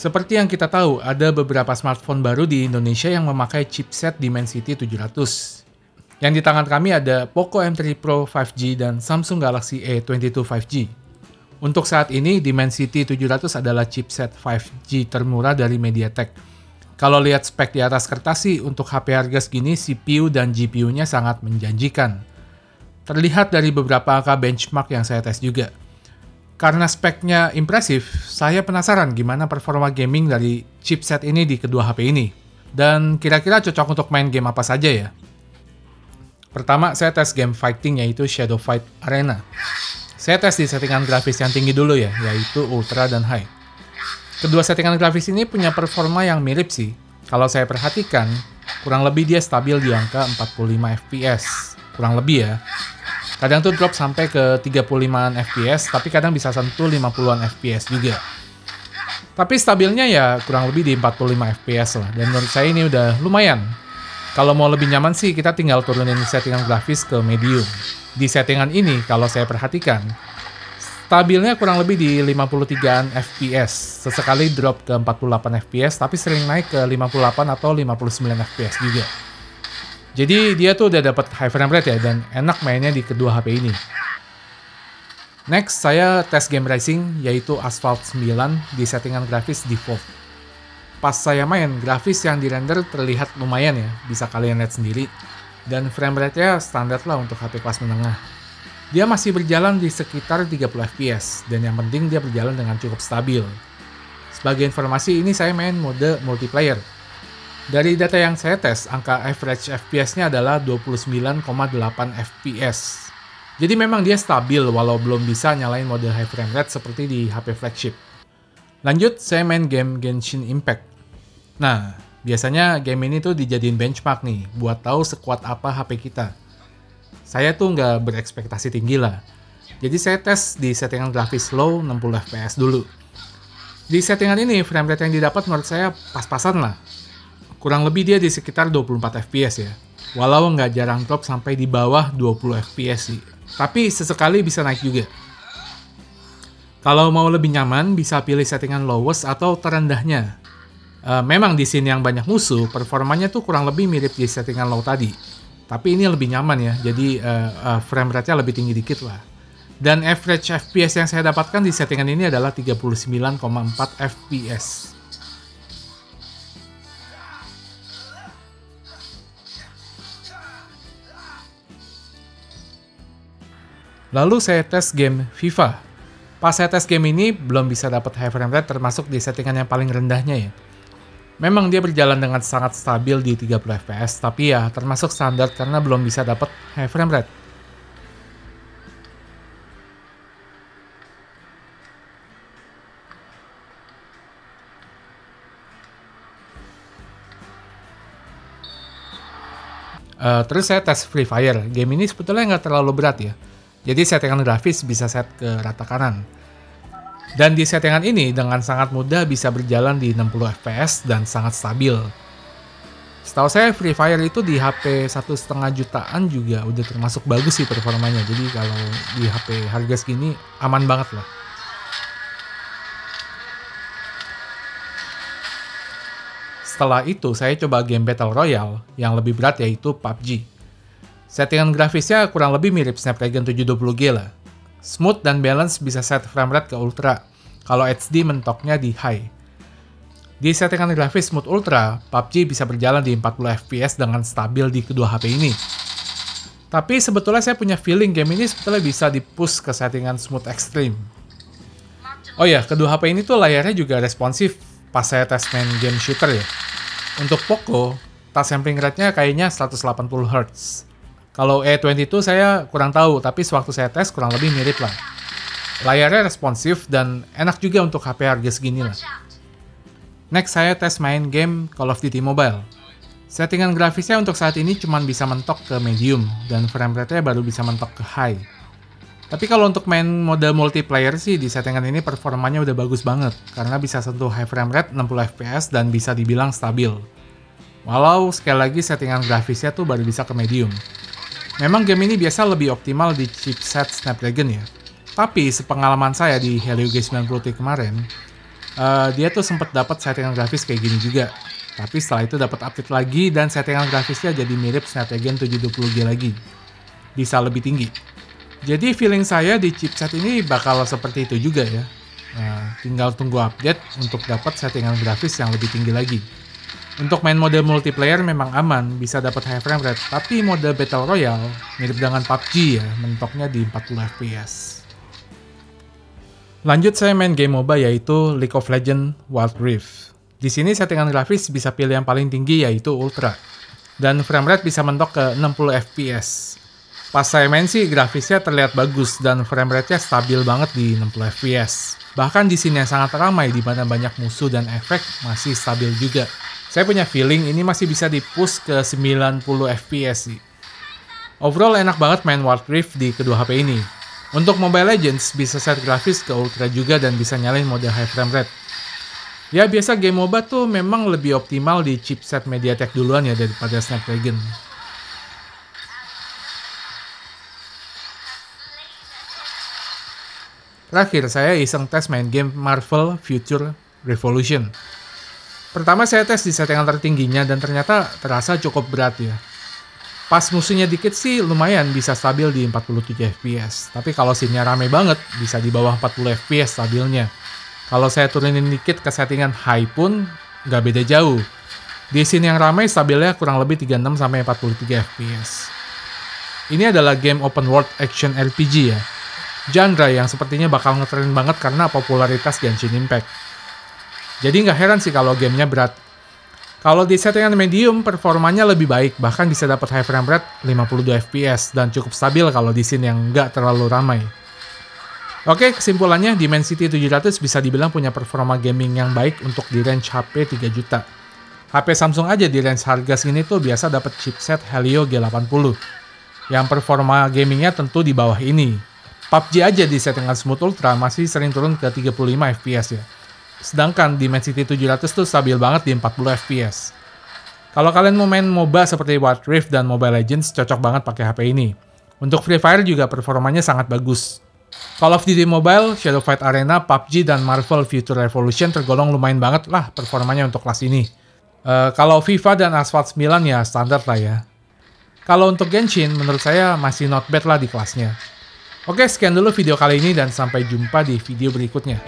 Seperti yang kita tahu, ada beberapa smartphone baru di Indonesia yang memakai chipset Dimensity 700. Yang di tangan kami ada Poco M3 Pro 5G dan Samsung Galaxy A22 5G. Untuk saat ini, Dimensity 700 adalah chipset 5G termurah dari MediaTek. Kalau lihat spek di atas kertas sih, untuk HP harga segini, CPU dan GPU-nya sangat menjanjikan. Terlihat dari beberapa angka benchmark yang saya tes juga. Karena speknya impresif, saya penasaran gimana performa gaming dari chipset ini di kedua HP ini. Dan kira-kira cocok untuk main game apa saja ya? Pertama, saya tes game fighting yaitu Shadow Fight Arena. Saya tes di settingan grafis yang tinggi dulu ya, yaitu Ultra dan High. Kedua settingan grafis ini punya performa yang mirip sih. Kalau saya perhatikan, kurang lebih dia stabil di angka 45 fps. Kurang lebih ya. Kadang tuh drop sampai ke 35an fps, tapi kadang bisa sentuh 50an fps juga. Tapi stabilnya ya kurang lebih di 45 fps lah, dan menurut saya ini udah lumayan. Kalau mau lebih nyaman sih, kita tinggal turunin settingan grafis ke medium. Di settingan ini, kalau saya perhatikan, stabilnya kurang lebih di 53an fps. Sesekali drop ke 48 fps, tapi sering naik ke 58 atau 59 fps juga. Jadi dia tuh udah dapat high frame rate ya, dan enak mainnya di kedua HP ini. Next, saya tes game racing, yaitu Asphalt 9 di settingan grafis default. Pas saya main, grafis yang dirender terlihat lumayan ya, bisa kalian lihat sendiri. Dan frame rate-nya standar lah untuk HP kelas menengah. Dia masih berjalan di sekitar 30 fps, dan yang penting dia berjalan dengan cukup stabil. Sebagai informasi, ini saya main mode multiplayer. Dari data yang saya tes, angka average FPS-nya adalah 29,8 fps. Jadi memang dia stabil walau belum bisa nyalain mode high frame rate seperti di HP flagship. Lanjut, saya main game Genshin Impact. Nah, biasanya game ini tuh dijadiin benchmark nih, buat tahu sekuat apa HP kita. Saya tuh nggak berekspektasi tinggi lah. Jadi saya tes di settingan grafis low 60 fps dulu. Di settingan ini, frame rate yang didapat menurut saya pas-pasan lah. Kurang lebih dia di sekitar 24 fps ya. Walau nggak jarang drop sampai di bawah 20 fps sih. Tapi sesekali bisa naik juga. Kalau mau lebih nyaman, bisa pilih settingan lowest atau terendahnya. Memang di scene yang banyak musuh, performanya tuh kurang lebih mirip di settingan low tadi. Tapi ini lebih nyaman ya, jadi frame rate-nya lebih tinggi dikit lah. Dan average FPS yang saya dapatkan di settingan ini adalah 39,4 fps. Lalu saya tes game FIFA. Pas saya tes game ini, belum bisa dapat high frame rate termasuk di settingan yang paling rendahnya ya. Memang dia berjalan dengan sangat stabil di 30 fps, tapi ya termasuk standar karena belum bisa dapat high frame rate. Terus saya tes Free Fire. Game ini sebetulnya nggak terlalu berat ya. Jadi settingan grafis bisa set ke rata kanan. Dan di settingan ini dengan sangat mudah bisa berjalan di 60 fps dan sangat stabil. Setahu saya Free Fire itu di HP 1,5 jutaan juga udah termasuk bagus sih performanya. Jadi kalau di HP harga segini aman banget lah. Setelah itu saya coba game Battle Royale yang lebih berat yaitu PUBG. Settingan grafisnya kurang lebih mirip Snapdragon 720G lah. Smooth dan balance bisa set frame rate ke ultra. Kalau HD mentoknya di high. Di settingan grafis Smooth Ultra, PUBG bisa berjalan di 40 fps dengan stabil di kedua HP ini. Tapi sebetulnya saya punya feeling game ini sebetulnya bisa di-push ke settingan Smooth Extreme. Oh ya, kedua HP ini tuh layarnya juga responsif pas saya tes main game shooter ya. Untuk Poco, touch sampling rate-nya kayaknya 180 Hz. Kalau A22 saya kurang tahu, tapi sewaktu saya tes kurang lebih mirip lah. Layarnya responsif dan enak juga untuk HP harga segini lah. Next saya tes main game Call of Duty Mobile. Settingan grafisnya untuk saat ini cuma bisa mentok ke medium, dan frame rate-nya baru bisa mentok ke high. Tapi kalau untuk main mode multiplayer sih di settingan ini performanya udah bagus banget, karena bisa sentuh high frame rate 60 fps dan bisa dibilang stabil. Walau sekali lagi settingan grafisnya tuh baru bisa ke medium. Memang game ini biasa lebih optimal di chipset Snapdragon ya. Tapi sepengalaman saya di Helio G90T kemarin, dia tuh sempat dapat settingan grafis kayak gini juga. Tapi setelah itu dapat update lagi dan settingan grafisnya jadi mirip Snapdragon 720G lagi. Bisa lebih tinggi. Jadi feeling saya di chipset ini bakal seperti itu juga ya. Nah, tinggal tunggu update untuk dapat settingan grafis yang lebih tinggi lagi. Untuk main mode multiplayer memang aman, bisa dapat high frame rate, tapi mode Battle Royale mirip dengan PUBG ya, mentoknya di 40 fps. Lanjut saya main game MOBA yaitu League of Legends Wild Rift. Di sini settingan grafis bisa pilih yang paling tinggi yaitu Ultra. Dan frame rate bisa mentok ke 60 fps. Pas saya main sih grafisnya terlihat bagus dan frame rate-nya stabil banget di 60 fps. Bahkan di sini yang sangat ramai di mana banyak musuh dan efek masih stabil juga. Saya punya feeling ini masih bisa di-push ke 90 fps sih. Overall enak banget main Wild Rift di kedua HP ini. Untuk Mobile Legends bisa set grafis ke Ultra juga dan bisa nyalain mode high frame rate. Ya biasa game MOBA tuh memang lebih optimal di chipset MediaTek duluan ya daripada Snapdragon. Terakhir saya iseng tes main game Marvel Future Revolution. Pertama saya tes di settingan tertingginya dan ternyata terasa cukup berat ya. Pas musuhnya dikit sih lumayan bisa stabil di 47 fps. Tapi kalau scene-nya rame banget bisa di bawah 40 fps stabilnya. Kalau saya turunin dikit ke settingan high pun nggak beda jauh. Di scene yang ramai stabilnya kurang lebih 36-43 fps. Ini adalah game open world action RPG ya. Genre yang sepertinya bakal ngetren banget karena popularitas Genshin Impact. Jadi nggak heran sih kalau gamenya berat. Kalau di settingan medium, performanya lebih baik, bahkan bisa dapat high frame rate 52 fps dan cukup stabil kalau di scene yang nggak terlalu ramai. Oke, kesimpulannya Dimensity 700 bisa dibilang punya performa gaming yang baik untuk di range HP 3 juta. HP Samsung aja di range harga segini tuh biasa dapat chipset Helio G80, yang performa gamingnya tentu di bawah ini. PUBG aja di settingan Smooth Ultra masih sering turun ke 35 fps ya. Sedangkan Dimensity 700 tuh stabil banget di 40 fps. Kalau kalian mau main MOBA seperti Wild Rift dan Mobile Legends, cocok banget pakai HP ini. Untuk Free Fire juga performanya sangat bagus. Call of Duty Mobile, Shadow Fight Arena, PUBG, dan Marvel Future Revolution tergolong lumayan banget lah performanya untuk kelas ini. Kalau FIFA dan Asphalt 9 ya standar lah ya. Kalau untuk Genshin, menurut saya masih not bad lah di kelasnya. Oke, sekian dulu video kali ini dan sampai jumpa di video berikutnya.